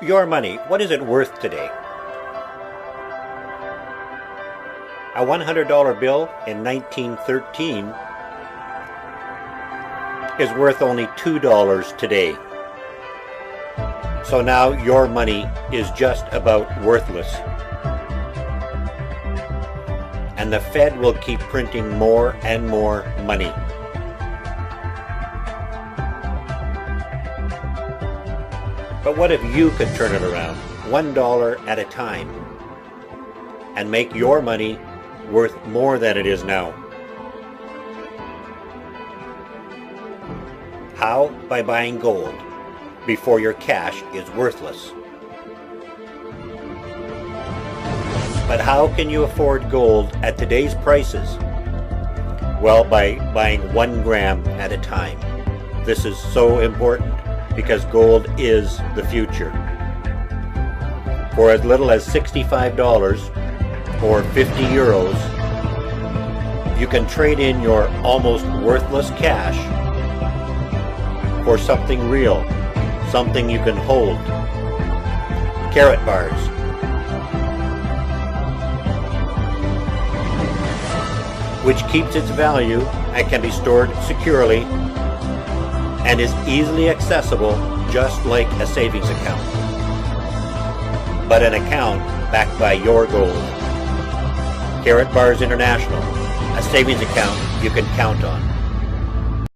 Your money, what is it worth today? A $100 bill in 1913 is worth only $2 today. So now your money is just about worthless. And the Fed will keep printing more and more money. But what if you could turn it around, $1 at a time, and make your money worth more than it is now? How? By buying gold before your cash is worthless. But how can you afford gold at today's prices? Well, by buying 1 gram at a time. This is so important because gold is the future. For as little as $65 or 50 euros, you can trade in your almost worthless cash for something real, something you can hold. Karatbars. Which keeps its value and can be stored securely and is easily accessible just like a savings account. But an account backed by your gold. Karatbars International, a savings account you can count on.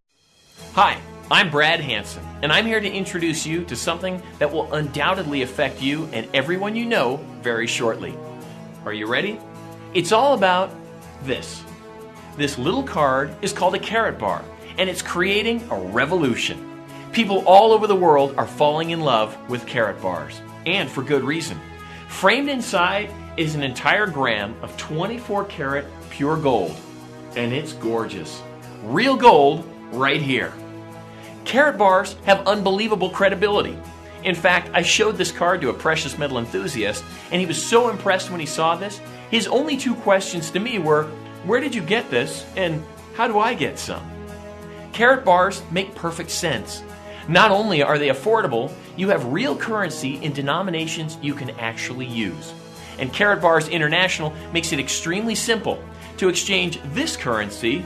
Hi, I'm Brad Hanson, and I'm here to introduce you to something that will undoubtedly affect you and everyone you know very shortly. Are you ready? It's all about this. This little card is called a Karatbar, and it's creating a revolution. People all over the world are falling in love with Karatbars, and for good reason. Framed inside is an entire gram of 24 karat pure gold, and it's gorgeous. Real gold right here. Karatbars have unbelievable credibility. In fact, I showed this card to a precious metal enthusiast, and he was so impressed when he saw this. His only 2 questions to me were, where did you get this, and how do I get some? Karatbars make perfect sense. Not only are they affordable, you have real currency in denominations you can actually use. And Karatbars International makes it extremely simple to exchange this currency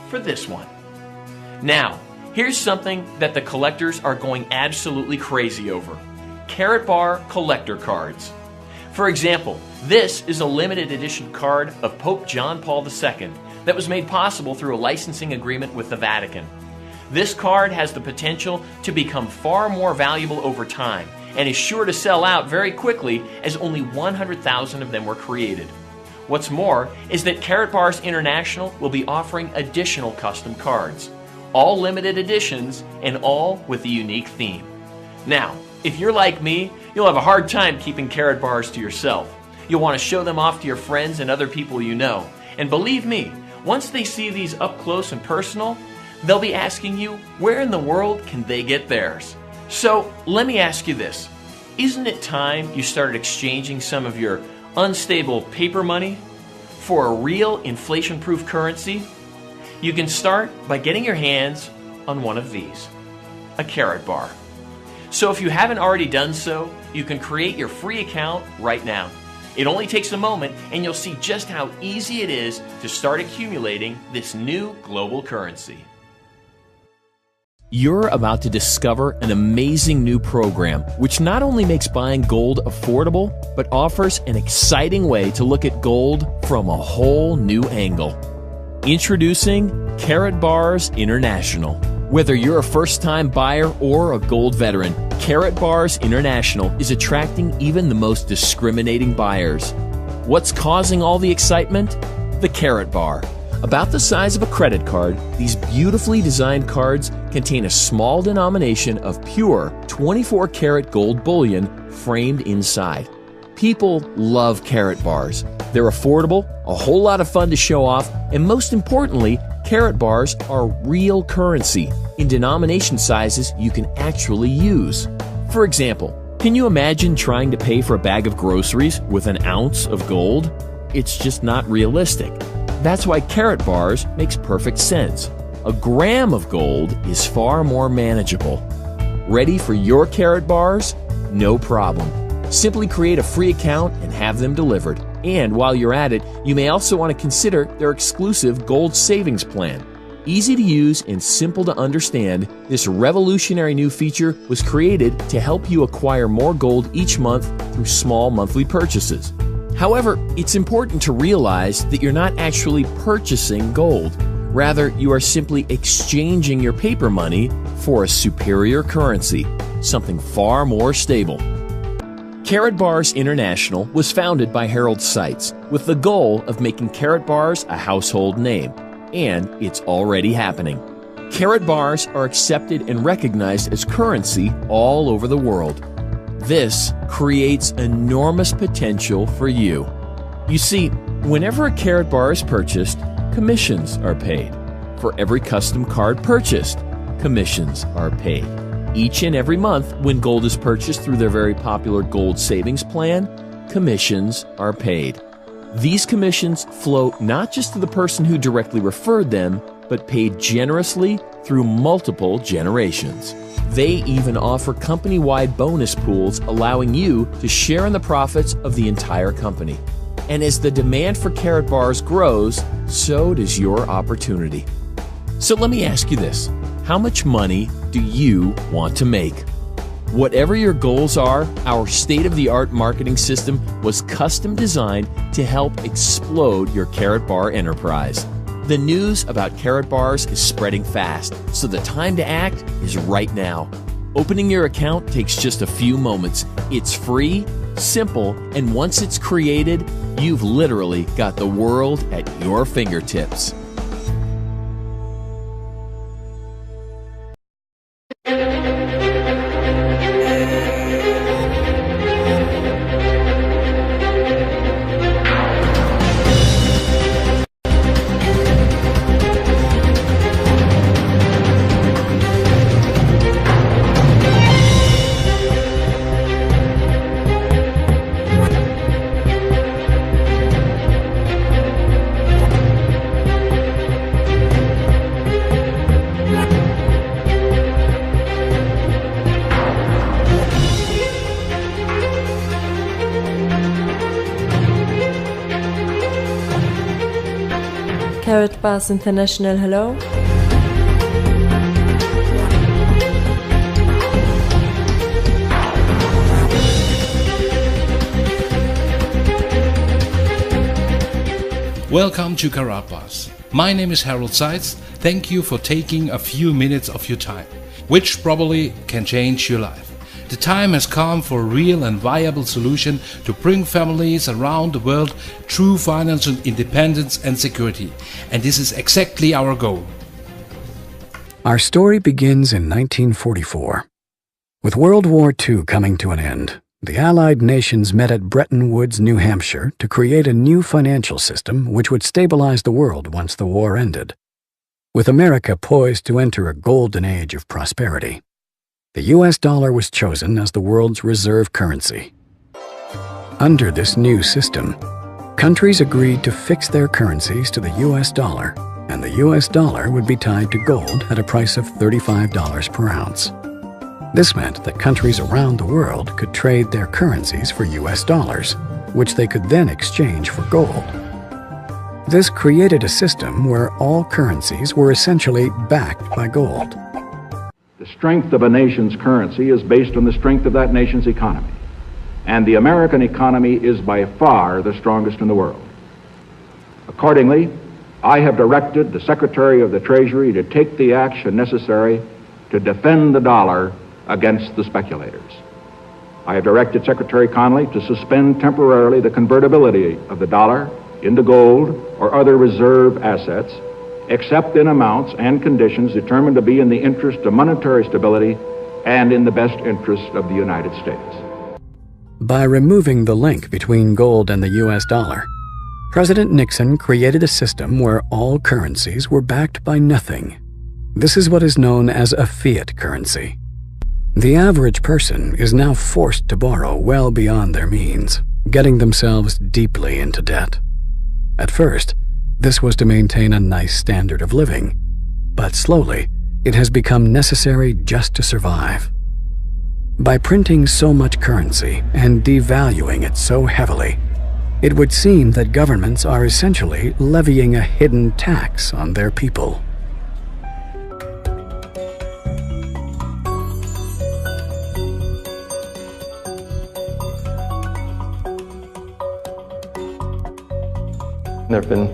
for this one. Now, here's something that the collectors are going absolutely crazy over. Karatbar collector cards. For example, this is a limited edition card of Pope John Paul II that was made possible through a licensing agreement with the Vatican. This card has the potential to become far more valuable over time and is sure to sell out very quickly as only 100,000 of them were created. What's more is that Karatbars International will be offering additional custom cards, all limited editions and all with a unique theme. Now, if you're like me, you'll have a hard time keeping Karatbars to yourself. You'll want to show them off to your friends and other people you know. And believe me, once they see these up close and personal, they'll be asking you, where in the world can they get theirs? So let me ask you this. Isn't it time you started exchanging some of your unstable paper money for a real inflation-proof currency? You can start by getting your hands on one of these, a Karatbar. So if you haven't already done so, you can create your free account right now. It only takes a moment, and you'll see just how easy it is to start accumulating this new global currency. You're about to discover an amazing new program which not only makes buying gold affordable, but offers an exciting way to look at gold from a whole new angle. Introducing Karatbars International. Whether you're a first-time buyer or a gold veteran, Karatbars International is attracting even the most discriminating buyers. What's causing all the excitement? The Karatbar. About the size of a credit card, these beautifully designed cards contain a small denomination of pure 24 karat gold bullion framed inside. People love Karatbars. They're affordable, a whole lot of fun to show off, and most importantly, Karatbars are real currency in denomination sizes you can actually use. For example, can you imagine trying to pay for a bag of groceries with an ounce of gold? It's just not realistic. That's why Karatbars makes perfect sense. A gram of gold is far more manageable. Ready for your Karatbars? no problem. Simply create a free account and have them delivered. And while you're at it, you may also want to consider their exclusive gold savings plan. Easy to use and simple to understand, this revolutionary new feature was created to help you acquire more gold each month through small monthly purchases. However, it's important to realize that you're not actually purchasing gold. Rather, you are simply exchanging your paper money for a superior currency, something far more stable. Karatbars International was founded by Harold Seitz with the goal of making Karatbars a household name, and it's already happening. Karatbars are accepted and recognized as currency all over the world. This creates enormous potential for you. You see, whenever a Karatbar is purchased, commissions are paid. For every custom card purchased, commissions are paid. Each and every month, when gold is purchased through their very popular gold savings plan, commissions are paid. These commissions flow not just to the person who directly referred them, but paid generously through multiple generations. They even offer company-wide bonus pools allowing you to share in the profits of the entire company. And as the demand for Karatbars grows, so does your opportunity. So let me ask you this. How much money do you want to make? Whatever your goals are, our state-of-the-art marketing system was custom designed to help explode your Karatbar enterprise. The news about Karatbars is spreading fast, so the time to act is right now. Opening your account takes just a few moments. It's free, simple, and once it's created, you've literally got the world at your fingertips. Karatbars International, hello. Welcome to Karatbars. My name is Harold Seitz. Thank you for taking a few minutes of your time, which probably can change your life. The time has come for a real and viable solution to bring families around the world true financial independence and security. And this is exactly our goal. Our story begins in 1944. With World War II coming to an end, the Allied nations met at Bretton Woods, New Hampshire, to create a new financial system which would stabilize the world once the war ended. With America poised to enter a golden age of prosperity, the US dollar was chosen as the world's reserve currency. Under this new system, countries agreed to fix their currencies to the US dollar, and the US dollar would be tied to gold at a price of $35 per ounce. This meant that countries around the world could trade their currencies for US dollars, which they could then exchange for gold. This created a system where all currencies were essentially backed by gold. The strength of a nation's currency is based on the strength of that nation's economy. And the American economy is by far the strongest in the world. Accordingly, I have directed the Secretary of the Treasury to take the action necessary to defend the dollar against the speculators. I have directed Secretary Connally to suspend temporarily the convertibility of the dollar into gold or other reserve assets, except in amounts and conditions determined to be in the interest of monetary stability and in the best interest of the United States. By removing the link between gold and the US dollar, President Nixon created a system where all currencies were backed by nothing. This is what is known as a fiat currency. The average person is now forced to borrow well beyond their means, getting themselves deeply into debt. At first, this was to maintain a nice standard of living, but slowly, it has become necessary just to survive. By printing so much currency and devaluing it so heavily, it would seem that governments are essentially levying a hidden tax on their people. There have been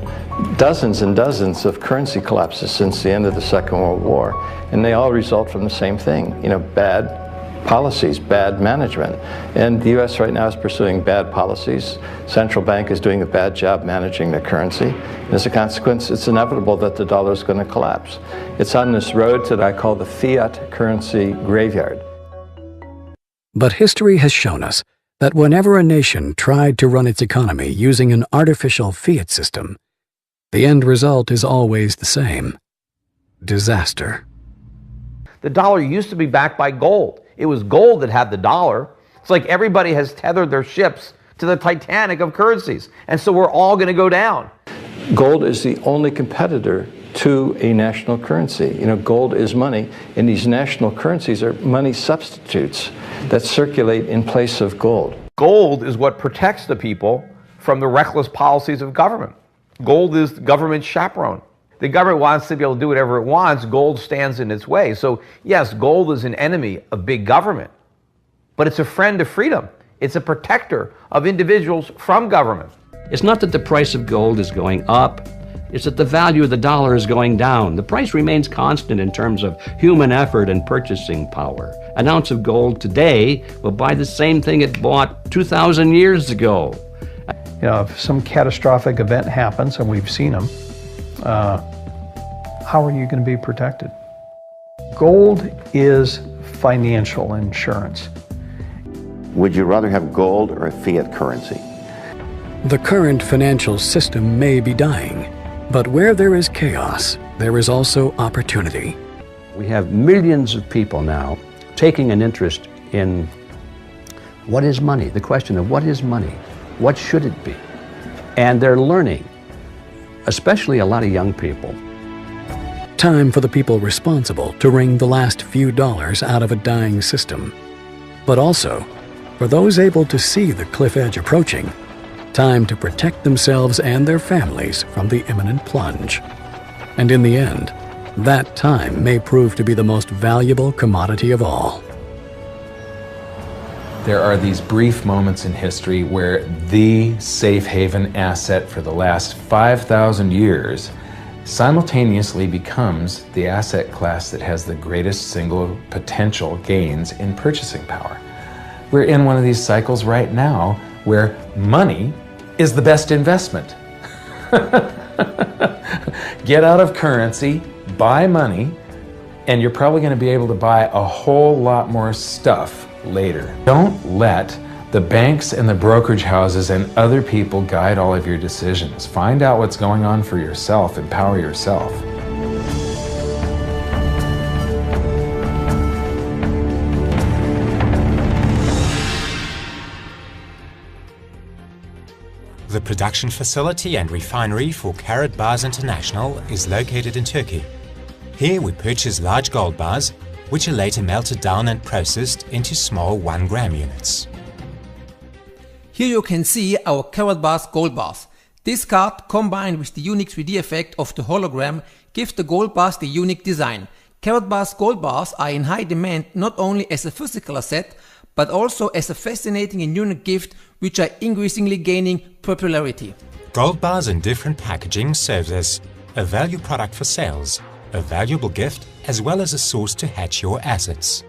dozens and dozens of currency collapses since the end of the Second World War, and they all result from the same thing, bad policies, bad management. And the U.S. right now is pursuing bad policies. Central bank is doing a bad job managing the currency. And as a consequence, it's inevitable that the dollar is going to collapse. It's on this road that I call the fiat currency graveyard. But history has shown us that whenever a nation tried to run its economy using an artificial fiat system, the end result is always the same: disaster. The dollar used to be backed by gold. It was gold that had the dollar. It's like everybody has tethered their ships to the Titanic of currencies, and so we're all going to go down. Gold is the only competitor to a national currency. Gold is money, and these national currencies are money substitutes that circulate in place of gold. Gold is what protects the people from the reckless policies of government. Gold is the government's chaperone. The government wants to be able to do whatever it wants. Gold stands in its way. So yes, gold is an enemy of big government, but it's a friend of freedom. It's a protector of individuals from government. It's not that the price of gold is going up. It's that the value of the dollar is going down. The price remains constant in terms of human effort and purchasing power. An ounce of gold today will buy the same thing it bought 2,000 years ago. If some catastrophic event happens, and we've seen them, how are you going to be protected? Gold is financial insurance. Would you rather have gold or a fiat currency? The current financial system may be dying, but where there is chaos, there is also opportunity. We have millions of people now taking an interest in what is money, the question of what is money, what should it be? And they're learning, especially a lot of young people. Time for the people responsible to wring the last few dollars out of a dying system, but also for those able to see the cliff edge approaching, time to protect themselves and their families from the imminent plunge. And in the end, that time may prove to be the most valuable commodity of all. There are these brief moments in history where the safe haven asset for the last 5,000 years simultaneously becomes the asset class that has the greatest single potential gains in purchasing power. We're in one of these cycles right now where money is the best investment. Get out of currency, buy money, and you're probably going to be able to buy a whole lot more stuff later. Don't let the banks and the brokerage houses and other people guide all of your decisions. Find out what's going on for yourself. Empower yourself. The production facility and refinery for Karatbars International is located in Turkey. Here we purchase large gold bars, which are later melted down and processed into small 1-gram units. Here you can see our Karatbars gold bars. This card, combined with the unique 3D effect of the hologram, gives the gold bars the unique design. Karatbars gold bars are in high demand not only as a physical asset, but also as a fascinating and unique gift which are increasingly gaining popularity. Gold bars in different packaging serves as a value product for sales, a valuable gift, as well as a source to hedge your assets.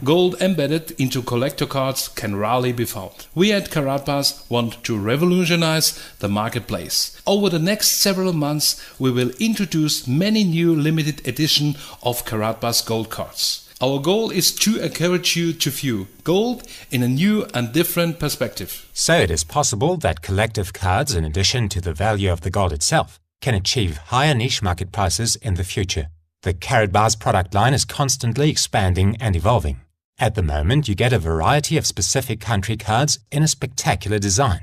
Gold embedded into collector cards can rarely be found. We at Karatbars want to revolutionize the marketplace. Over the next several months, we will introduce many new limited edition of Karatbars gold cards. Our goal is to encourage you to view gold in a new and different perspective. So it is possible that collective cards, in addition to the value of the gold itself, can achieve higher niche market prices in the future. The Karatbars product line is constantly expanding and evolving. At the moment, you get a variety of specific country cards in a spectacular design.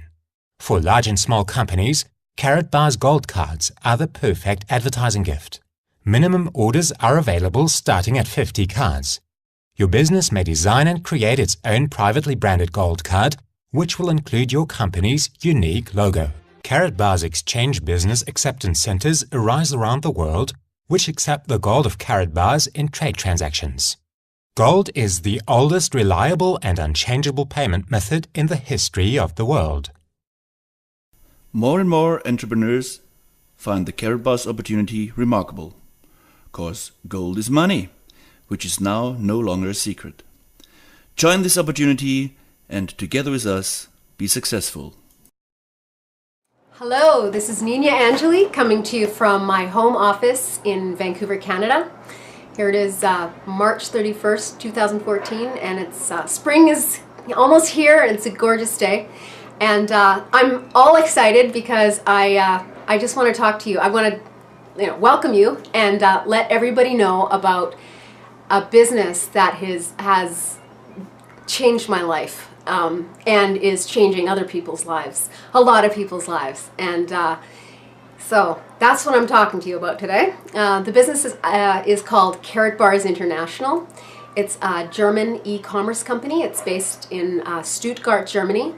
For large and small companies, Karatbars gold cards are the perfect advertising gift. Minimum orders are available starting at 50 cards. Your business may design and create its own privately branded gold card, which will include your company's unique logo. Karatbars exchange business acceptance centers arise around the world, which accept the gold of Karatbars in trade transactions. Gold is the oldest reliable and unchangeable payment method in the history of the world. More and more entrepreneurs find the Karatbars opportunity remarkable, cause gold is money, which is now no longer a secret. Join this opportunity and together with us, be successful. Hello, this is Nina Angeli coming to you from my home office in Vancouver, Canada. Here it is March 31st, 2014, and it's spring is almost here and it's a gorgeous day. And I'm all excited because I just want to talk to you. I want to welcome you and let everybody know about a business that has changed my life and is changing other people's lives, a lot of people's lives. And so that's what I'm talking to you about today. The business is called Karatbars International. It's a German e-commerce company. It's based in Stuttgart, Germany.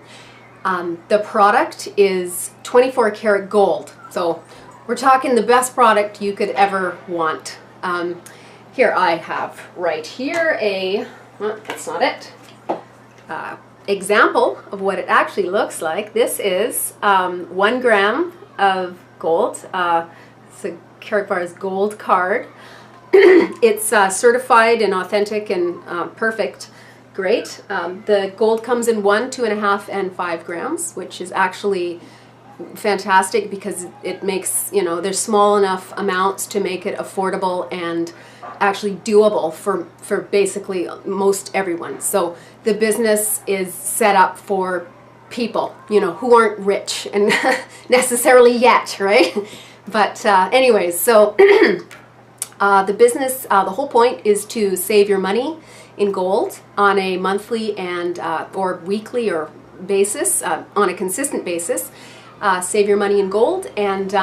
The product is 24 karat gold. So we're talking the best product you could ever want. Here I have right here that's not it, example of what it actually looks like. This is 1 gram of gold. It's a Karatbars gold card. It's certified and authentic and perfect. Great. The gold comes in 1, 2.5, and 5 grams, which is actually fantastic because it makes, there's small enough amounts to make it affordable and actually doable for basically most everyone. So the business is set up for people, who aren't rich and necessarily yet, right? But anyways, so the business, the whole point is to save your money in gold on a monthly and or weekly or basis, on a consistent basis. Save your money in gold, and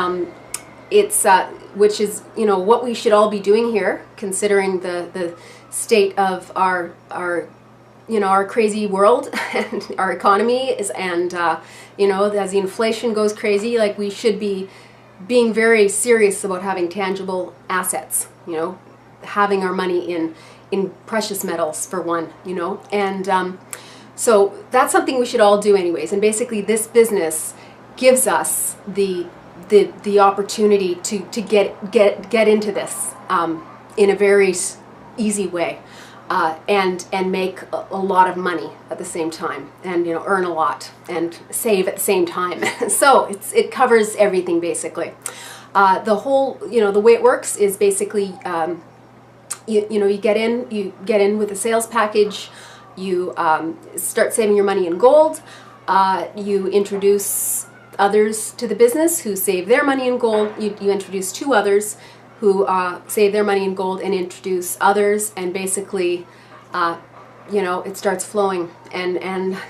it's which is what we should all be doing here, considering the state of our crazy world and our economy is, and as the inflation goes crazy, like, we should be being very serious about having tangible assets, having our money in precious metals for one, and so that's something we should all do anyways. And basically this business gives us the opportunity to get into this in a very easy way, and make a lot of money at the same time, and earn a lot and save at the same time. So it covers everything basically. The whole the way it works is basically you get in with a sales package. You start saving your money in gold. You introduce others to the business who save their money in gold. You introduce 2 others who save their money in gold and introduce others, and basically it starts flowing, and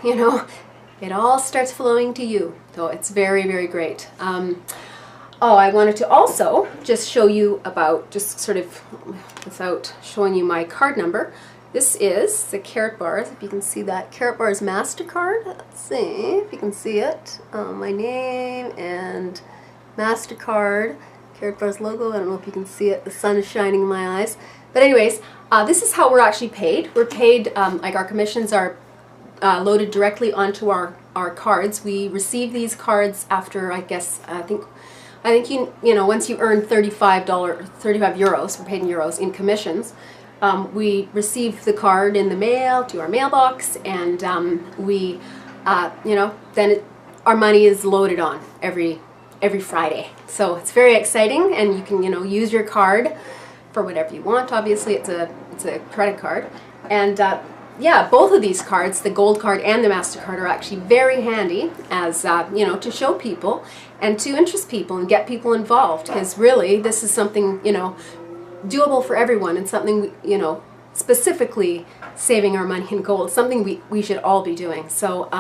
it all starts flowing to you. So it's very, very great. I wanted to also just show you about, just sort of without showing you my card number, this is the Karatbars, if you can see that, Karatbars MasterCard. Let's see if you can see it. My name and MasterCard, Karatbars logo. I don't know if you can see it. The sun is shining in my eyes. But anyways, this is how we're actually paid. We're paid, like, our commissions are loaded directly onto our cards. We receive these cards after, I think once you earn 35 euros, we're paid in euros, in commissions. We receive the card in the mail to our mailbox, and we, then our money is loaded on every Friday. So it's very exciting, and you can use your card for whatever you want. Obviously, it's a credit card, and yeah, both of these cards, the gold card and the MasterCard, are actually very handy as to show people and to interest people and get people involved, because really this is something doable for everyone, and something specifically saving our money in gold, something we should all be doing. So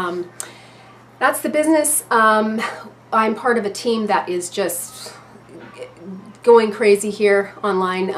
that's the business. I'm part of a team that is just going crazy here online.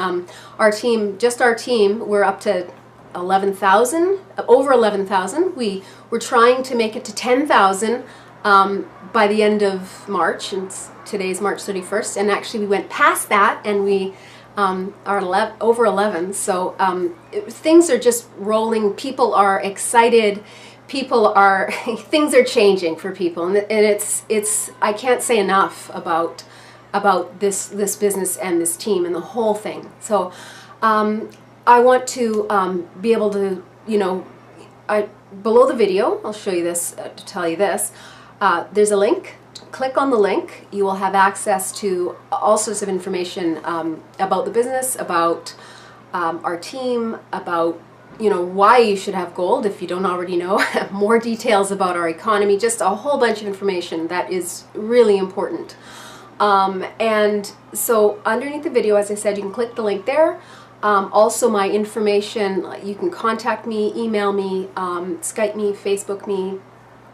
Our team, we're up to 11,000, over 11,000. We were trying to make it to 10,000 by the end of March, and today's March 31st, and actually we went past that, and we are over 11. So things are just rolling. People are excited. People are things are changing for people, and it's I can't say enough about this business and this team and the whole thing. So I want to be able to, below the video, I'll show you this to tell you this. There's a link. Click on the link. You will have access to all sorts of information about the business, about our team, about why you should have gold if you don't already know, more details about our economy, just a whole bunch of information that is really important. And so underneath the video, as I said, you can click the link there. Also my information, you can contact me, email me, Skype me, Facebook me,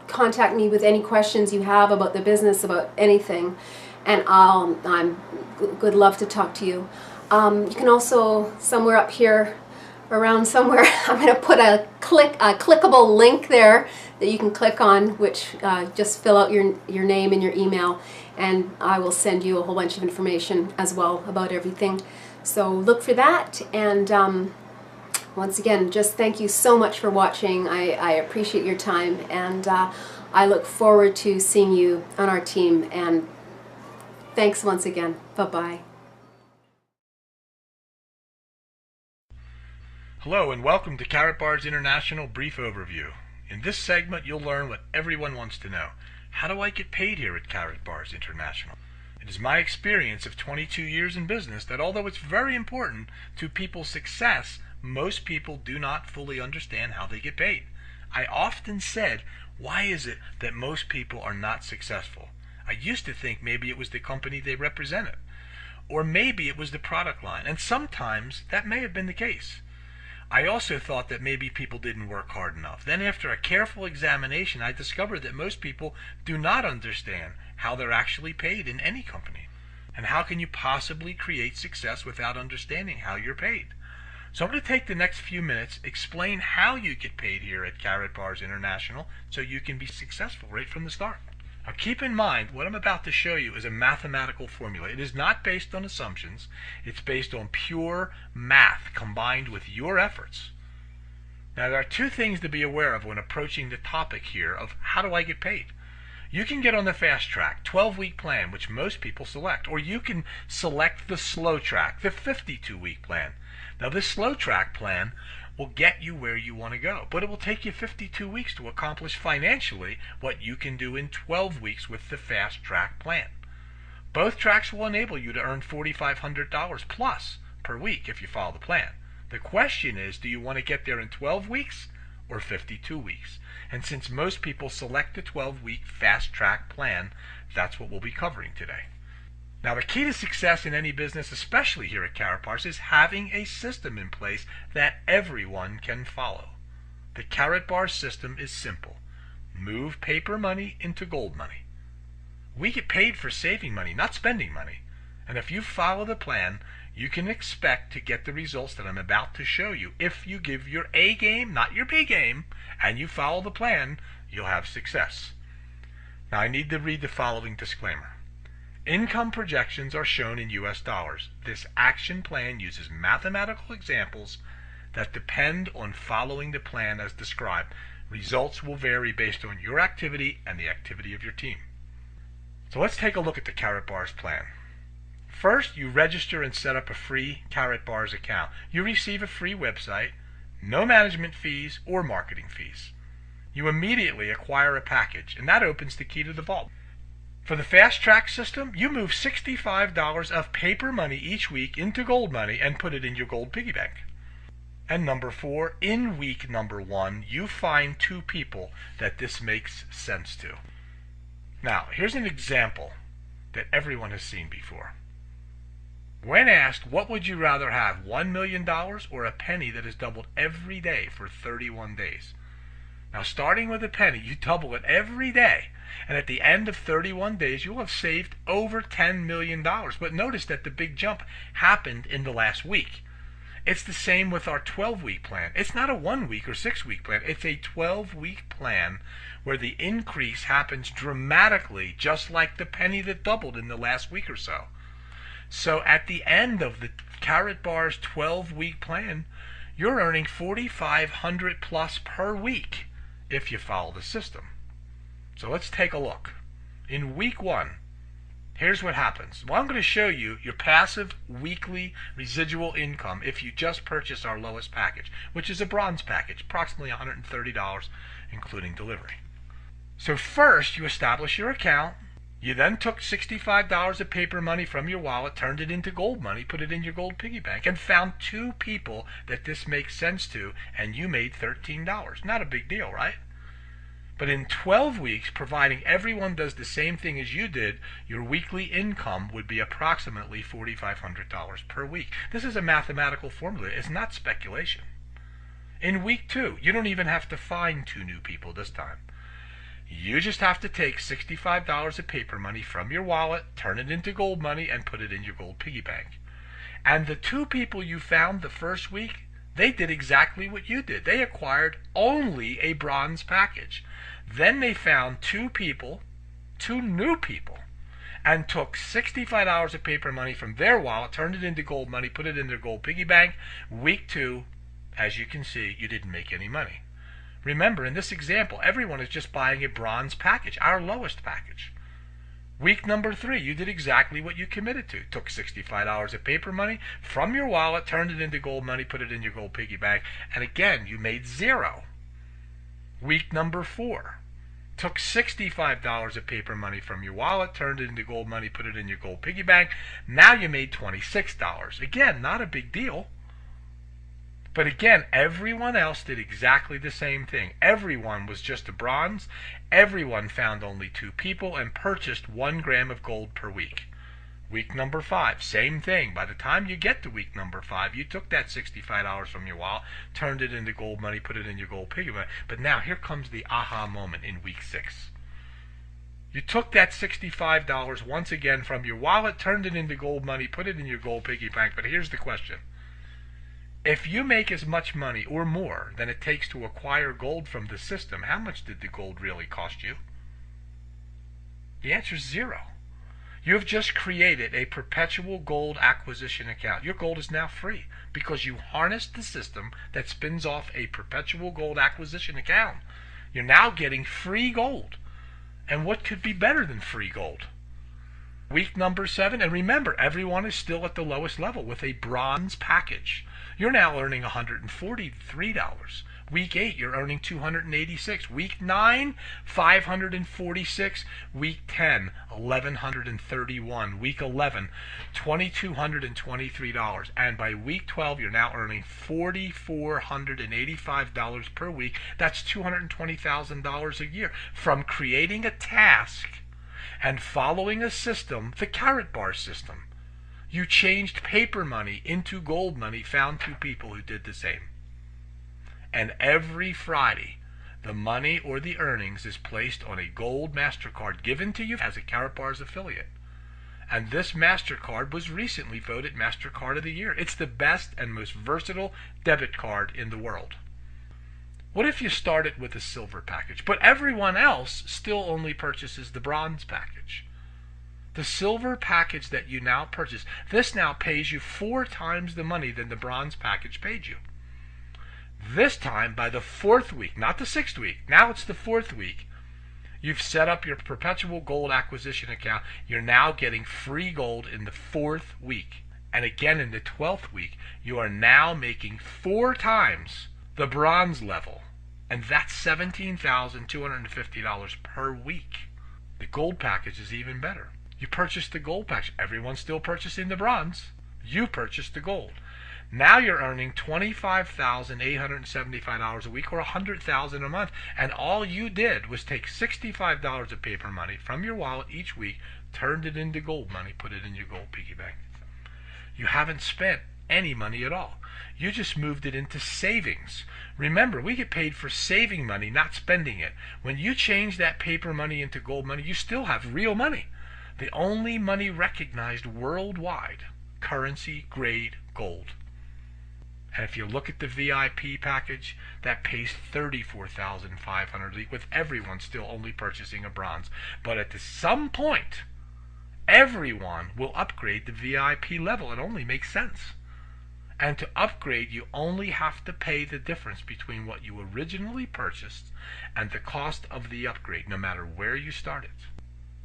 contact me with any questions you have about the business, about anything, and I'm would love to talk to you. You can also, somewhere up here, around somewhere, I'm going to put a clickable link there that you can click on, which just fill out your name and your email, and I will send you a whole bunch of information as well about everything. So look for that, and once again, just thank you so much for watching. I appreciate your time, and I look forward to seeing you on our team, and thanks once again. Bye-bye. Hello and welcome to Karatbars International Brief Overview. In this segment you'll learn what everyone wants to know. How do I get paid here at Karatbars International? It is my experience of 22 years in business that although it's very important to people's success, most people do not fully understand how they get paid. I often said, why is it that most people are not successful? I used to think maybe it was the company they represented, or maybe it was the product line, and sometimes that may have been the case. I also thought that maybe people didn't work hard enough. Then after a careful examination, I discovered that most people do not understand how they're actually paid in any company. And how can you possibly create success without understanding how you're paid? So I'm going to take the next few minutes, explain how you get paid here at Karatbars International so you can be successful right from the start. Now keep in mind, what I'm about to show you is a mathematical formula. It is not based on assumptions. It's based on pure math combined with your efforts. Now there are two things to be aware of when approaching the topic here of how do I get paid. You can get on the fast track, 12-week plan, which most people select, or you can select the slow track, the 52-week plan. Now this slow track plan will get you where you want to go, but it will take you 52 weeks to accomplish financially what you can do in 12 weeks with the fast track plan. Both tracks will enable you to earn $4,500 plus per week if you follow the plan. The question is, do you want to get there in 12 weeks or 52 weeks? And since most people select the 12-week fast track plan, that's what we'll be covering today. Now the key to success in any business, especially here at Karatbars, is having a system in place that everyone can follow. The Karatbars system is simple. Move paper money into gold money. We get paid for saving money, not spending money. And if you follow the plan, you can expect to get the results that I'm about to show you. If you give your A game, not your B game, and you follow the plan, you'll have success. Now I need to read the following disclaimer. Income projections are shown in US dollars. This action plan uses mathematical examples that depend on following the plan as described. Results will vary based on your activity and the activity of your team. So let's take a look at the Karatbars plan. First, you register and set up a free Karatbars account. You receive a free website, no management fees or marketing fees. You immediately acquire a package, and that opens the key to the vault. For the fast track system, you move $65 of paper money each week into gold money and put it in your gold piggy bank. And number 4, in week number 1, you find 2 people that this makes sense to. Now, here's an example that everyone has seen before. When asked, what would you rather have, $1 million or a penny that is doubled every day for 31 days? Now, starting with a penny, you double it every day, and at the end of 31 days, you'll have saved over $10 million. But notice that the big jump happened in the last week. It's the same with our 12-week plan. It's not a 1-week or 6-week plan. It's a 12-week plan where the increase happens dramatically, just like the penny that doubled in the last week or so. So at the end of the Karatbars 12-week plan, you're earning $4,500 plus per week if you follow the system. So let's take a look. In week 1, here's what happens. Well, I'm going to show you your passive weekly residual income if you just purchase our lowest package, which is a bronze package, approximately $130, including delivery. So first, you establish your account. You then took $65 of paper money from your wallet, turned it into gold money, put it in your gold piggy bank, and found 2 people that this makes sense to, and you made $13. Not a big deal, right? But in 12 weeks, providing everyone does the same thing as you did, your weekly income would be approximately $4,500 per week. This is a mathematical formula. It's not speculation. In week 2, you don't even have to find 2 new people this time. You just have to take $65 of paper money from your wallet, turn it into gold money, and put it in your gold piggy bank. And the 2 people you found the first week, they did exactly what you did. They acquired only a bronze package. Then they found 2 people, 2 new people, and took $65 of paper money from their wallet, turned it into gold money, put it in their gold piggy bank. Week 2, as you can see, you didn't make any money. Remember, in this example, everyone is just buying a bronze package, our lowest package. Week number 3, you did exactly what you committed to. Took $65 of paper money from your wallet, turned it into gold money, put it in your gold piggy bank, and again, you made 0. Week number 4, took $65 of paper money from your wallet, turned it into gold money, put it in your gold piggy bank. Now you made $26. Again, not a big deal. But again, everyone else did exactly the same thing. Everyone was just a bronze. Everyone found only 2 people and purchased 1 gram of gold per week. Week number 5, same thing. By the time you get to week number 5, you took that $65 from your wallet, turned it into gold money, put it in your gold piggy bank. But now here comes the aha moment in week 6. You took that $65 once again from your wallet, turned it into gold money, put it in your gold piggy bank. But here's the question. If you make as much money or more than it takes to acquire gold from the system, how much did the gold really cost you? The answer is 0. You have just created a perpetual gold acquisition account. Your gold is now free because you harnessed the system that spins off a perpetual gold acquisition account. You're now getting free gold. And what could be better than free gold? Week number 7, and remember, everyone is still at the lowest level with a bronze package. You're now earning $143. Week 8, you're earning $286. Week 9, $546. Week 10, $1,131. Week 11, $2,223. And by week 12, you're now earning $4,485 per week. That's $220,000 a year from creating a task and following a system, the Karatbars system. You changed paper money into gold money, found 2 people who did the same. And every Friday, the money or the earnings is placed on a gold MasterCard given to you as a Karatbars affiliate. And this MasterCard was recently voted MasterCard of the Year. It's the best and most versatile debit card in the world. What if you started with a silver package, but everyone else still only purchases the bronze package? The silver package that you now purchase, this now pays you 4 times the money than the bronze package paid you. This time, by the 4th week, not the 6th week, now it's the 4th week, you've set up your perpetual gold acquisition account. You're now getting free gold in the 4th week. And again in the 12th week, you are now making 4 times the bronze level. And that's $17,250 per week. The gold package is even better. You purchased the gold package. Everyone's still purchasing the bronze. You purchased the gold. Now you're earning $25,875 a week or $100,000 a month. And all you did was take $65 of paper money from your wallet each week, turned it into gold money, put it in your gold piggy bank. You haven't spent any money at all. You just moved it into savings. Remember, we get paid for saving money, not spending it. When you change that paper money into gold money, you still have real money. The only money recognized worldwide, currency grade gold. And if you look at the VIP package, that pays $34,500 with everyone still only purchasing a bronze. But at some point, everyone will upgrade the VIP level. It only makes sense. And to upgrade, you only have to pay the difference between what you originally purchased and the cost of the upgrade, no matter where you started.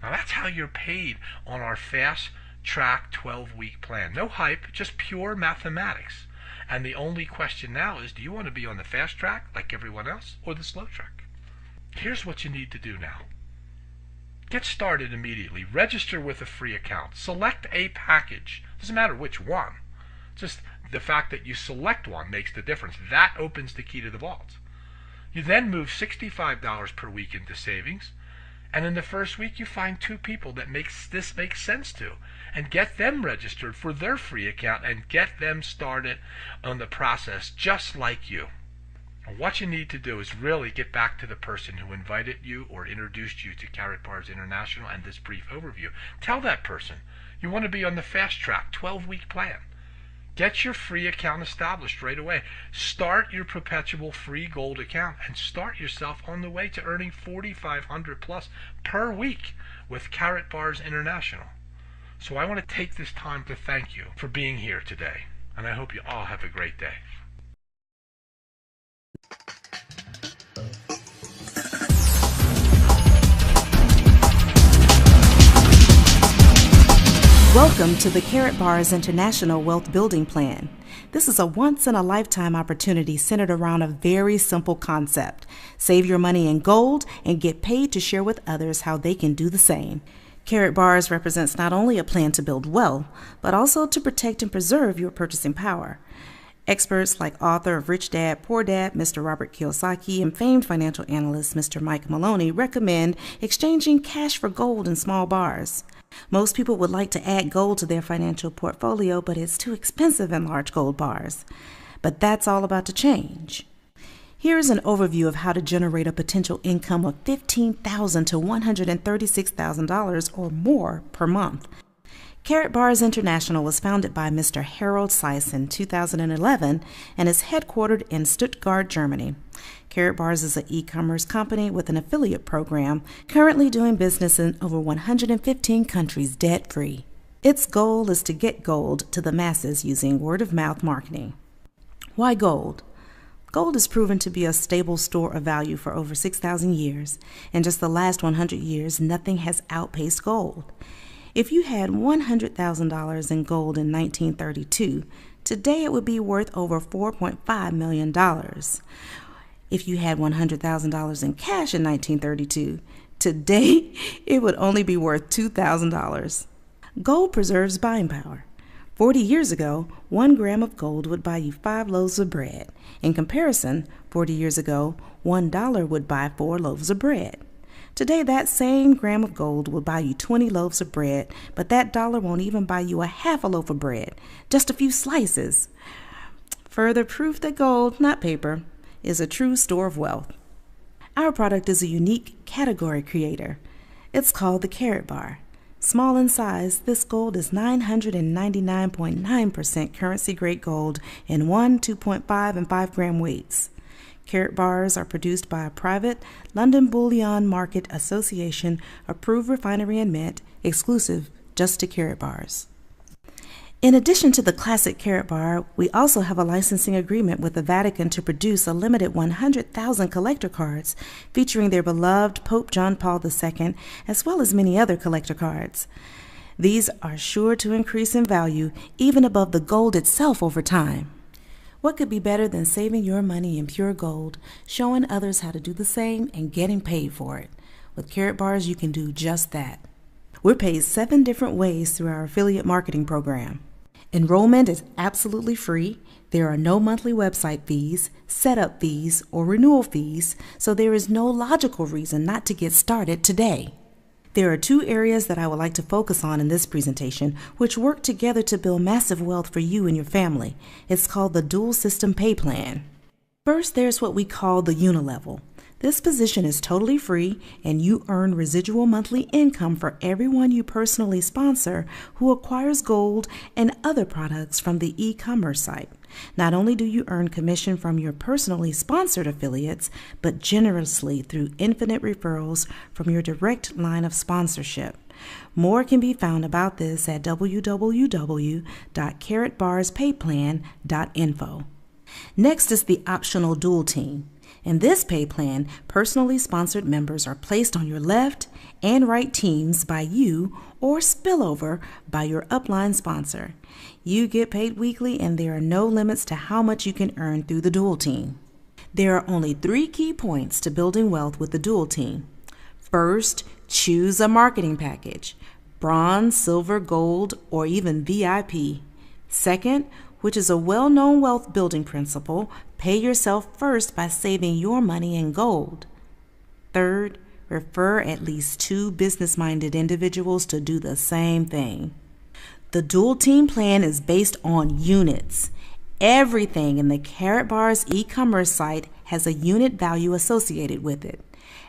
Now that's how you're paid on our fast track 12-week plan. No hype, just pure mathematics. And the only question now is, do you want to be on the fast track like everyone else or the slow track? Here's what you need to do now. Get started immediately. Register with a free account. Select a package. Doesn't matter which one. Just the fact that you select one makes the difference. That opens the key to the vault. You then move $65 per week into savings, and in the first week you find 2 people that this makes sense to, and get them registered for their free account and get them started on the process just like you. And what you need to do is really get back to the person who invited you or introduced you to Karatbars International and this brief overview. Tell that person you want to be on the fast track 12-week plan. Get your free account established right away. Start your perpetual free gold account and start yourself on the way to earning $4,500 plus per week with Karatbars International. So I want to take this time to thank you for being here today, and I hope you all have a great day. Welcome to the Karatbars International Wealth Building Plan. This is a once-in-a-lifetime opportunity centered around a very simple concept. Save your money in gold and get paid to share with others how they can do the same. Karatbars represents not only a plan to build wealth, but also to protect and preserve your purchasing power. Experts like author of Rich Dad, Poor Dad, Mr. Robert Kiyosaki, and famed financial analyst Mr. Mike Maloney recommend exchanging cash for gold in small bars. Most people would like to add gold to their financial portfolio, but it's too expensive in large gold bars. But that's all about to change. Here's an overview of how to generate a potential income of $15,000 to $136,000 or more per month. Karatbars International was founded by Mr. Harold Seitz in 2011 and is headquartered in Stuttgart, Germany. Karatbars is an e-commerce company with an affiliate program currently doing business in over 115 countries debt-free. Its goal is to get gold to the masses using word-of-mouth marketing. Why gold? Gold is proven to be a stable store of value for over 6,000 years. In just the last 100 years, nothing has outpaced gold. If you had $100,000 in gold in 1932, today it would be worth over $4.5 million. If you had $100,000 in cash in 1932, today it would only be worth $2,000. Gold preserves buying power. 40 years ago, 1 gram of gold would buy you 5 loaves of bread. In comparison, 40 years ago, $1 would buy 4 loaves of bread. Today, that same gram of gold will buy you 20 loaves of bread, but that dollar won't even buy you a half a loaf of bread, just a few slices. Further proof that gold, not paper, is a true store of wealth. Our product is a unique category creator. It's called the Karatbar. Small in size, this gold is 999.9% currency-grade gold in 1, 2.5, and 5 gram weights. Karatbars are produced by a private London Bullion Market Association approved refinery and mint, exclusive just to Karatbars. In addition to the classic Karatbar, we also have a licensing agreement with the Vatican to produce a limited 100,000 collector cards featuring their beloved Pope John Paul II, as well as many other collector cards. These are sure to increase in value even above the gold itself over time. What could be better than saving your money in pure gold, showing others how to do the same, and getting paid for it? With Karatbars, you can do just that. We're paid 7 different ways through our affiliate marketing program. Enrollment is absolutely free. There are no monthly website fees, setup fees, or renewal fees, so there is no logical reason not to get started today. There are 2 areas that I would like to focus on in this presentation, which work together to build massive wealth for you and your family. It's called the Dual System Pay Plan. First, there's what we call the Unilevel. This position is totally free, and you earn residual monthly income for everyone you personally sponsor who acquires gold and other products from the e-commerce site. Not only do you earn commission from your personally sponsored affiliates, but generously through infinite referrals from your direct line of sponsorship. More can be found about this at www.karatbarspayplan.info. Next is the optional dual team. In this pay plan, personally sponsored members are placed on your left and right teams by you or spillover by your upline sponsor. You get paid weekly, and there are no limits to how much you can earn through the dual team. There are only 3 key points to building wealth with the dual team. First, choose a marketing package: bronze, silver, gold, or even VIP. Second, which is a well-known wealth building principle, pay yourself first by saving your money in gold. Third, refer at least 2 business-minded individuals to do the same thing. The dual team plan is based on units. Everything in the Karatbars e-commerce site has a unit value associated with it.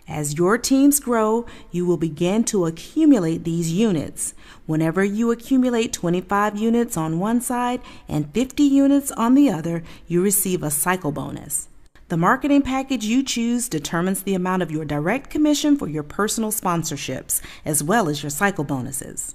As your teams grow, you will begin to accumulate these units. Whenever you accumulate 25 units on one side and 50 units on the other, you receive a cycle bonus. The marketing package you choose determines the amount of your direct commission for your personal sponsorships, as well as your cycle bonuses.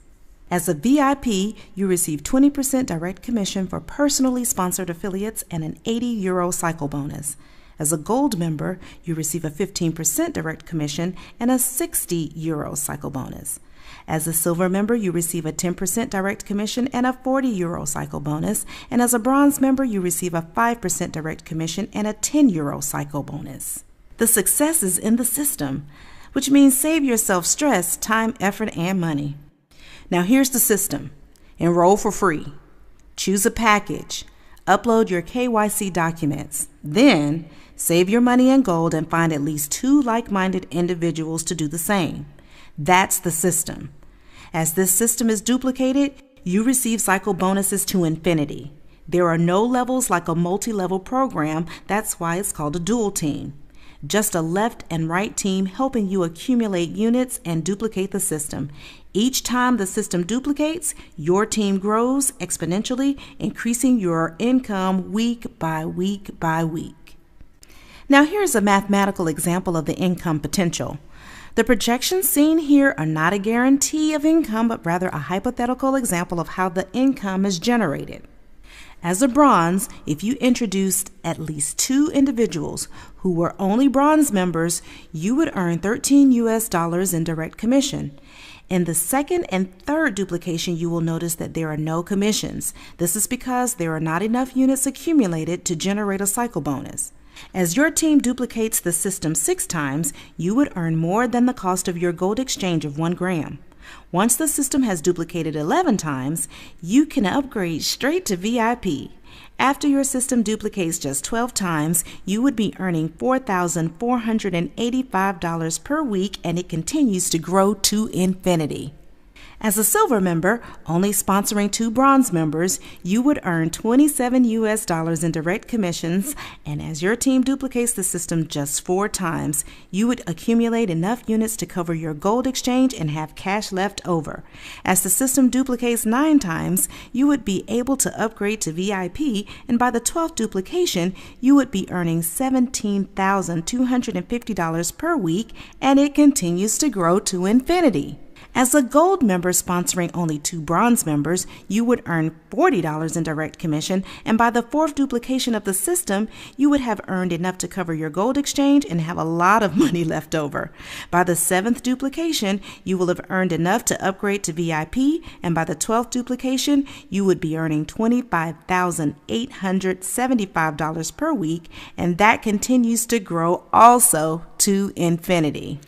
As a VIP, you receive 20% direct commission for personally sponsored affiliates and an €80 cycle bonus. As a gold member, you receive a 15% direct commission and a €60 cycle bonus. As a silver member, you receive a 10% direct commission and a €40 cycle bonus. And as a bronze member, you receive a 5% direct commission and a €10 cycle bonus. The success is in the system, which means save yourself stress, time, effort, and money. Now here's the system. Enroll for free. Choose a package. Upload your KYC documents. Then save your money in gold and find at least 2 like-minded individuals to do the same. That's the system. As this system is duplicated, you receive cycle bonuses to infinity. There are no levels like a multi-level program. That's why it's called a dual team. Just a left and right team helping you accumulate units and duplicate the system. Each time the system duplicates, your team grows exponentially, increasing your income week by week by week. Now here's a mathematical example of the income potential. The projections seen here are not a guarantee of income, but rather a hypothetical example of how the income is generated. As a bronze, if you introduced at least 2 individuals who were only bronze members, you would earn $13 in direct commission. In the second and third duplication, you will notice that there are no commissions. This is because there are not enough units accumulated to generate a cycle bonus. As your team duplicates the system 6 times, you would earn more than the cost of your gold exchange of 1 gram. Once the system has duplicated 11 times, you can upgrade straight to VIP. After your system duplicates just 12 times, you would be earning $4,485 per week, and it continues to grow to infinity. As a silver member, only sponsoring 2 bronze members, you would earn $27 in direct commissions, and as your team duplicates the system just 4 times, you would accumulate enough units to cover your gold exchange and have cash left over. As the system duplicates 9 times, you would be able to upgrade to VIP, and by the 12th duplication, you would be earning $17,250 per week, and it continues to grow to infinity. As a gold member sponsoring only 2 bronze members, you would earn $40 in direct commission, and by the 4th duplication of the system, you would have earned enough to cover your gold exchange and have a lot of money left over. By the 7th duplication, you will have earned enough to upgrade to VIP, and by the 12th duplication, you would be earning $25,875 per week, and that continues to grow also to infinity.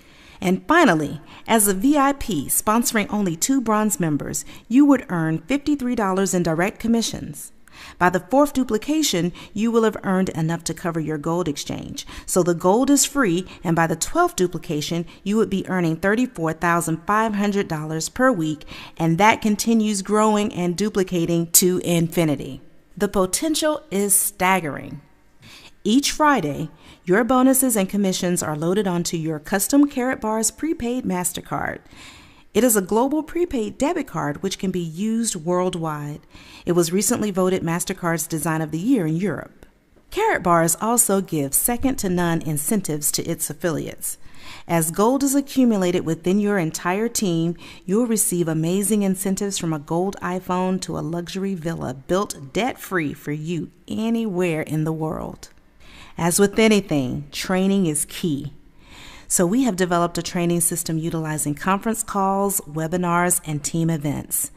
And finally, as a VIP sponsoring only 2 bronze members, you would earn $53 in direct commissions. By the 4th duplication, you will have earned enough to cover your gold exchange. So the gold is free, and by the 12th duplication, you would be earning $34,500 per week, and that continues growing and duplicating to infinity. The potential is staggering. Each Friday, your bonuses and commissions are loaded onto your custom Karatbars prepaid MasterCard. It is a global prepaid debit card which can be used worldwide. It was recently voted MasterCard's Design of the Year in Europe. Karatbars also gives second-to-none incentives to its affiliates. As gold is accumulated within your entire team, you'll receive amazing incentives from a gold iPhone to a luxury villa built debt-free for you anywhere in the world. As with anything, training is key. So we have developed a training system utilizing conference calls, webinars, and team events.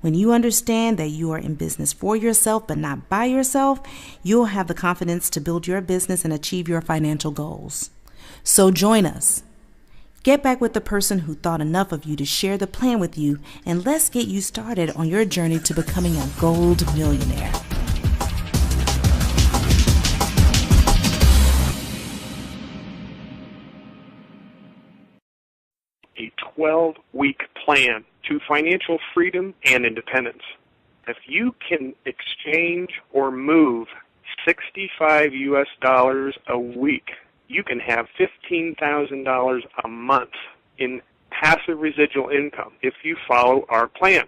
When you understand that you are in business for yourself but not by yourself, you'll have the confidence to build your business and achieve your financial goals. So join us. Get back with the person who thought enough of you to share the plan with you, and let's get you started on your journey to becoming a gold millionaire. A 12-week plan to financial freedom and independence. If you can exchange or move $65 a week, you can have $15,000 a month in passive residual income if you follow our plan.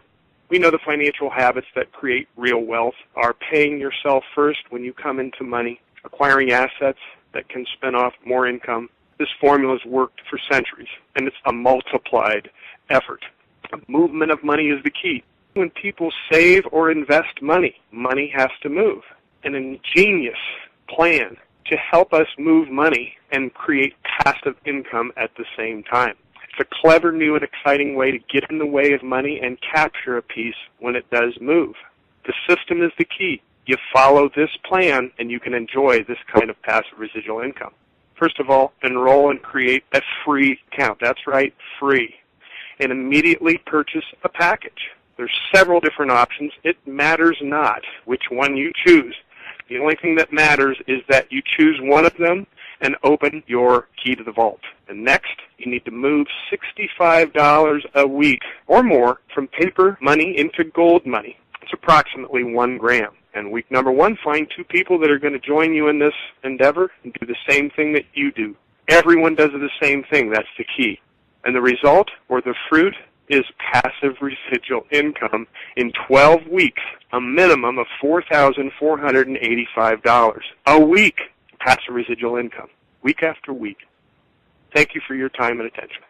We know the financial habits that create real wealth are paying yourself first when you come into money, acquiring assets that can spin off more income. This formula has worked for centuries, and it's a multiplied effort. The movement of money is the key. When people save or invest money, money has to move. An ingenious plan to help us move money and create passive income at the same time. It's a clever, new, and exciting way to get in the way of money and capture a piece when it does move. The system is the key. You follow this plan, and you can enjoy this kind of passive residual income. First of all, enroll and create a free account. That's right, free. And immediately purchase a package. There's several different options. It matters not which one you choose. The only thing that matters is that you choose one of them and open your key to the vault. And next, you need to move $65 a week or more from paper money into gold money. It's approximately 1 gram. And week number 1, find 2 people that are going to join you in this endeavor and do the same thing that you do. Everyone does the same thing. That's the key. And the result, or the fruit, is passive residual income in 12 weeks, a minimum of $4,485 a week. Passive residual income, week after week. Thank you for your time and attention.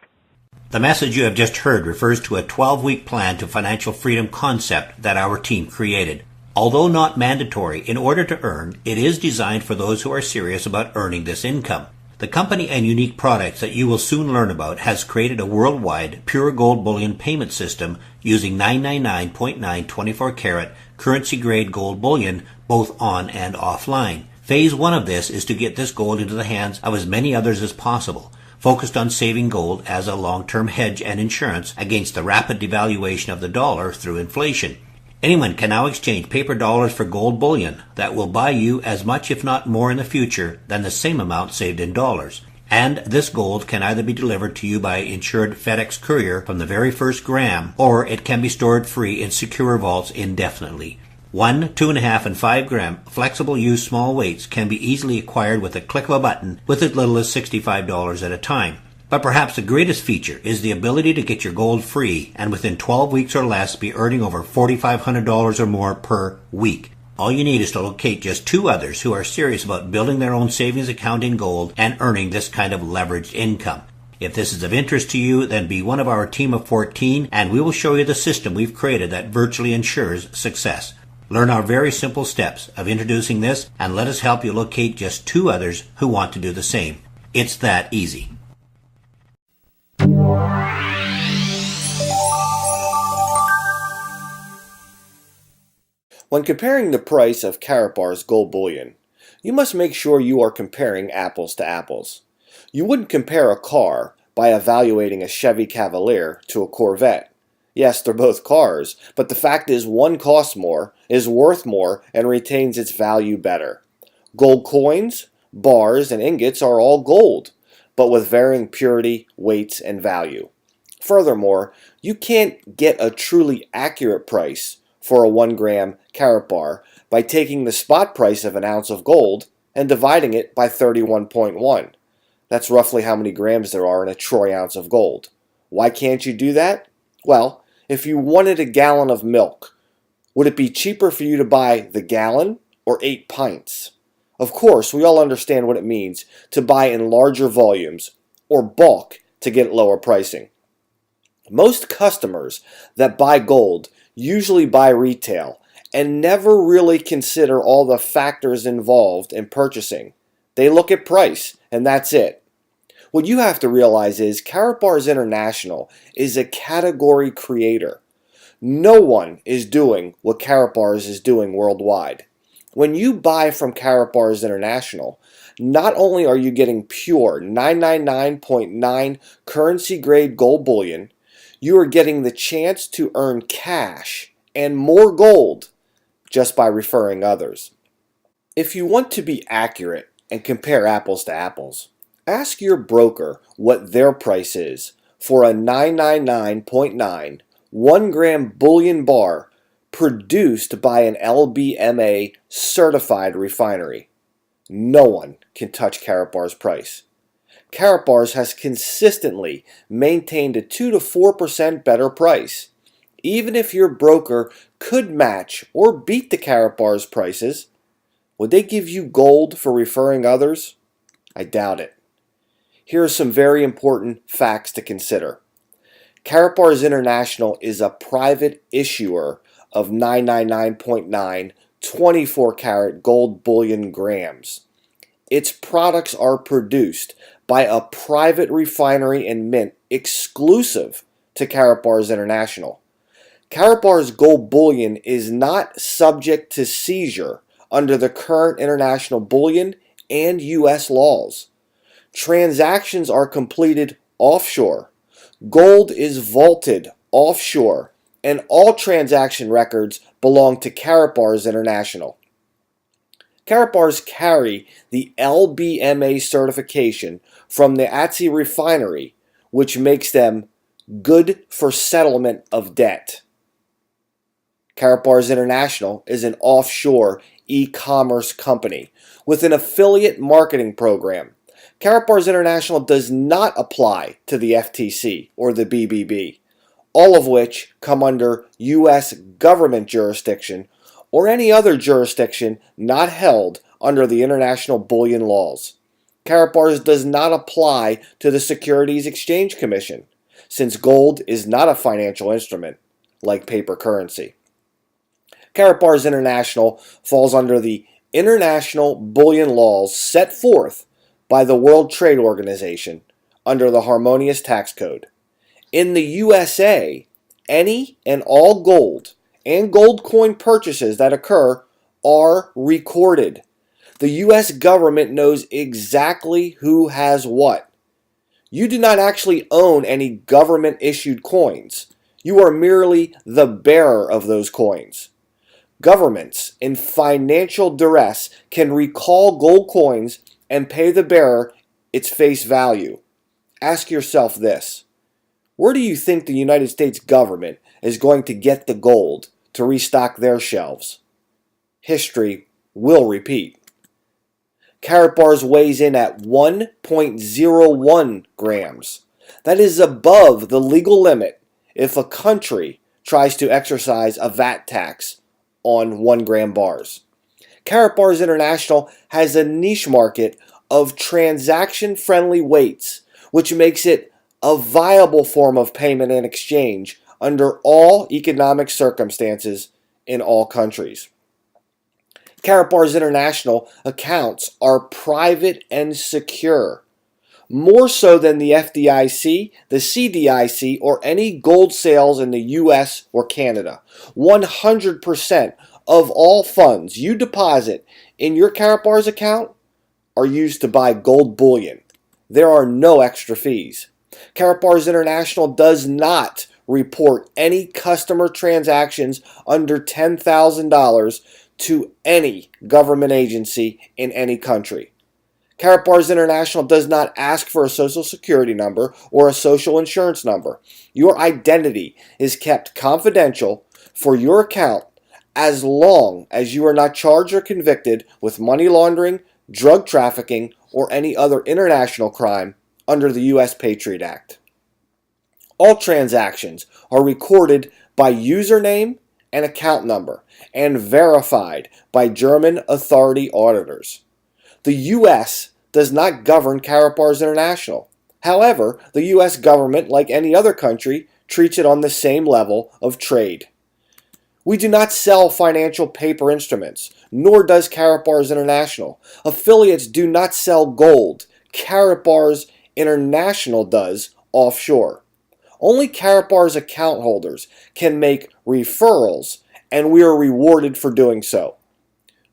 The message you have just heard refers to a 12-week plan to financial freedom concept that our team created. Although not mandatory in order to earn, it is designed for those who are serious about earning this income. The company and unique products that you will soon learn about has created a worldwide pure gold bullion payment system using 999.9 24-karat currency-grade gold bullion both on and offline. Phase 1 of this is to get this gold into the hands of as many others as possible, focused on saving gold as a long-term hedge and insurance against the rapid devaluation of the dollar through inflation. Anyone can now exchange paper dollars for gold bullion that will buy you as much, if not more, in the future than the same amount saved in dollars. And this gold can either be delivered to you by insured FedEx courier from the very first gram, or it can be stored free in secure vaults indefinitely. 1, 2.5, and 5 gram flexible use small weights can be easily acquired with a click of a button with as little as $65 at a time. But perhaps the greatest feature is the ability to get your gold free and within 12 weeks or less be earning over $4,500 or more per week. All you need is to locate just 2 others who are serious about building their own savings account in gold and earning this kind of leveraged income. If this is of interest to you, then be one of our team of 14 and we will show you the system we've created that virtually ensures success. Learn our very simple steps of introducing this and let us help you locate just 2 others who want to do the same. It's that easy. When comparing the price of Karatbars gold bullion, you must make sure you are comparing apples to apples. You wouldn't compare a car by evaluating a Chevy Cavalier to a Corvette. Yes, they're both cars, but the fact is one costs more, is worth more, and retains its value better. Gold coins, bars, and ingots are all gold, but with varying purity, weights, and value. Furthermore, you can't get a truly accurate price for a 1 gram Karatbar by taking the spot price of an ounce of gold and dividing it by 31.1. That's roughly how many grams there are in a troy ounce of gold. Why can't you do that? Well, if you wanted a gallon of milk, would it be cheaper for you to buy the gallon or 8 pints? Of course, we all understand what it means to buy in larger volumes or bulk to get lower pricing. Most customers that buy gold usually buy retail and never really consider all the factors involved in purchasing. They look at price, and that's it. What you have to realize is Karatbars International is a category creator. No one is doing what Karatbars is doing worldwide. When you buy from Karatbars International, not only are you getting pure 999.9 currency grade gold bullion, you are getting the chance to earn cash and more gold just by referring others. If you want to be accurate and compare apples to apples, ask your broker what their price is for a 999.9 1 gram bullion bar produced by an LBMA certified refinery. No one can touch Karatbars' price. Karatbars has consistently maintained a 2 to 4% better price. Even if your broker could match or beat the Karatbars prices, would they give you gold for referring others? I doubt it. Here are some very important facts to consider. Karatbars International is a private issuer of 999.9 24 karat gold bullion grams. Its products are produced by a private refinery and mint exclusive to Karatbars International. Karatbars gold bullion is not subject to seizure under the current international bullion and U.S. laws. Transactions are completed offshore. Gold is vaulted offshore, and all transaction records belong to Karatbars International. Karatbars carry the LBMA certification from the Atzi refinery, which makes them good for settlement of debt. Karatbars International is an offshore e-commerce company with an affiliate marketing program. Karatbars International does not apply to the FTC or the BBB, all of which come under U.S. government jurisdiction or any other jurisdiction not held under the international bullion laws. Karatbars does not apply to the Securities Exchange Commission, since gold is not a financial instrument like paper currency. Karatbars International falls under the international bullion laws set forth by the World Trade Organization under the Harmonious Tax Code. In the USA, any and all gold and gold coin purchases that occur are recorded. The U.S. government knows exactly who has what. You do not actually own any government-issued coins. You are merely the bearer of those coins. Governments in financial duress can recall gold coins and pay the bearer its face value. Ask yourself this: where do you think the United States government is going to get the gold to restock their shelves? History will repeat. Karatbars weighs in at 1.01 grams. That is above the legal limit if a country tries to exercise a VAT tax on 1 gram bars. Karatbars International has a niche market of transaction-friendly weights, which makes it a viable form of payment and exchange under all economic circumstances in all countries. Karatbars International accounts are private and secure, more so than the FDIC, the CDIC, or any gold sales in the US or Canada. 100% of all funds you deposit in your Karatbars account are used to buy gold bullion. There are no extra fees. Karatbars International does not report any customer transactions under $10,000 to any government agency in any country. Karatbars International does not ask for a social security number or a social insurance number. Your identity is kept confidential for your account as long as you are not charged or convicted with money laundering, drug trafficking, or any other international crime under the U.S. Patriot Act. All transactions are recorded by username and account number and verified by German authority auditors. The U.S. does not govern Karatbars International. However, the U.S. government, like any other country, treats it on the same level of trade. We do not sell financial paper instruments, nor does Karatbars International. Affiliates do not sell gold. Karatbars International does offshore. Only Karatbars account holders can make referrals, and we are rewarded for doing so.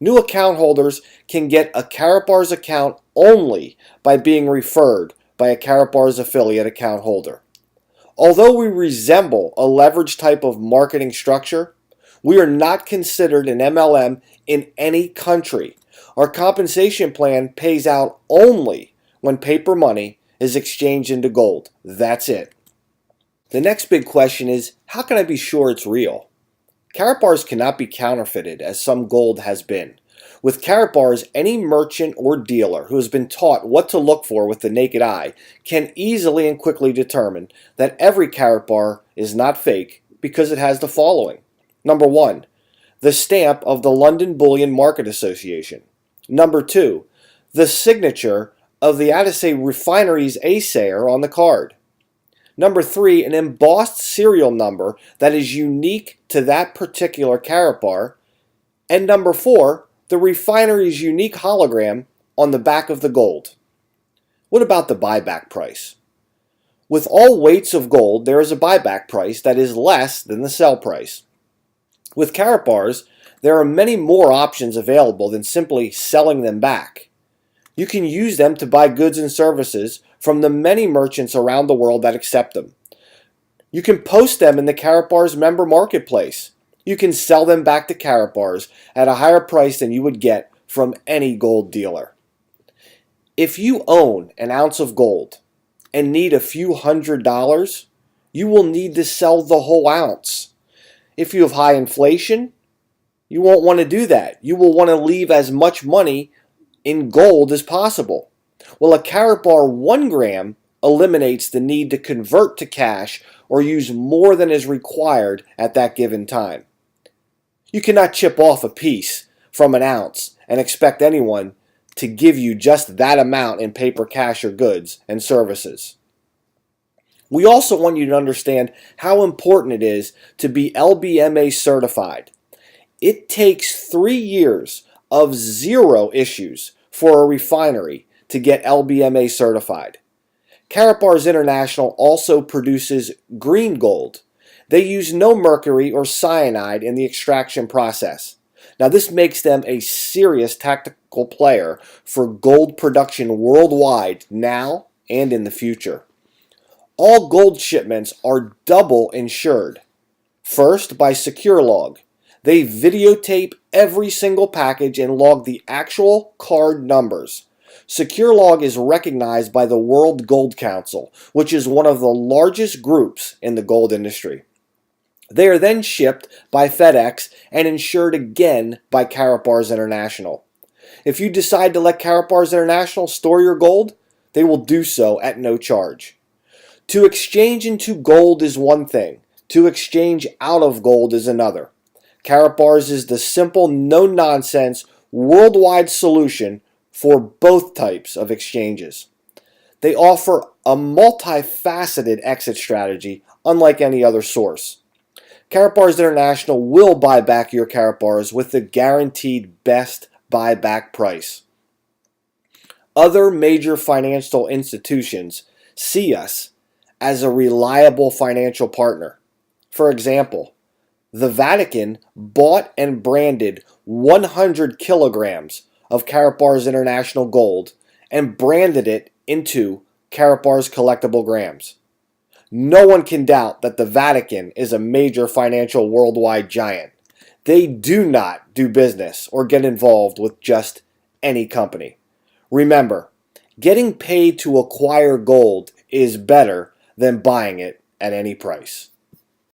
New account holders can get a Karatbars account only by being referred by a Karatbars affiliate account holder. Although we resemble a leverage type of marketing structure, we are not considered an MLM in any country. Our compensation plan pays out only when paper money is exchanged into gold. That's it. The next big question is, how can I be sure it's real? Karatbars cannot be counterfeited as some gold has been. With Karatbars, any merchant or dealer who has been taught what to look for with the naked eye can easily and quickly determine that every Karatbar is not fake because it has the following. Number 1, the stamp of the London Bullion Market Association. Number 2, the signature of the Addisay Refinery's assayer on the card. Number 3, an embossed serial number that is unique to that particular Karatbar. And number 4, the refinery's unique hologram on the back of the gold. What about the buyback price? With all weights of gold, there is a buyback price that is less than the sell price. With Karatbars, there are many more options available than simply selling them back. You can use them to buy goods and services from the many merchants around the world that accept them. You can post them in the Karatbars member marketplace. You can sell them back to Karatbars at a higher price than you would get from any gold dealer. If you own an ounce of gold and need a few $100s, you will need to sell the whole ounce. If you have high inflation, you won't want to do that. You will want to leave as much money in gold as possible. Well, a Karatbar 1 gram eliminates the need to convert to cash or use more than is required at that given time. You cannot chip off a piece from an ounce and expect anyone to give you just that amount in paper cash or goods and services. We also want you to understand how important it is to be LBMA certified. It takes 3 years of 0 issues for a refinery to get LBMA certified. Karatbars International also produces green gold. They use no mercury or cyanide in the extraction process. Now this makes them a serious tactical player for gold production worldwide now and in the future. All gold shipments are double insured. First, by SecureLog. They videotape every single package and log the actual card numbers. SecureLog is recognized by the World Gold Council, which is one of the largest groups in the gold industry. They are then shipped by FedEx and insured again by Karatbars International. If you decide to let Karatbars International store your gold, they will do so at no charge. To exchange into gold is one thing. To exchange out of gold is another. Karatbars is the simple, no-nonsense, worldwide solution for both types of exchanges. They offer a multifaceted exit strategy unlike any other source. Karatbars International will buy back your Karatbars with the guaranteed best buyback price. Other major financial institutions see us as a reliable financial partner. For example, the Vatican bought and branded 100 kilograms of Karatbars International gold and branded it into Karatbars Collectible Grams. No one can doubt that the Vatican is a major financial worldwide giant. They do not do business or get involved with just any company. Remember, getting paid to acquire gold is better than buying it at any price.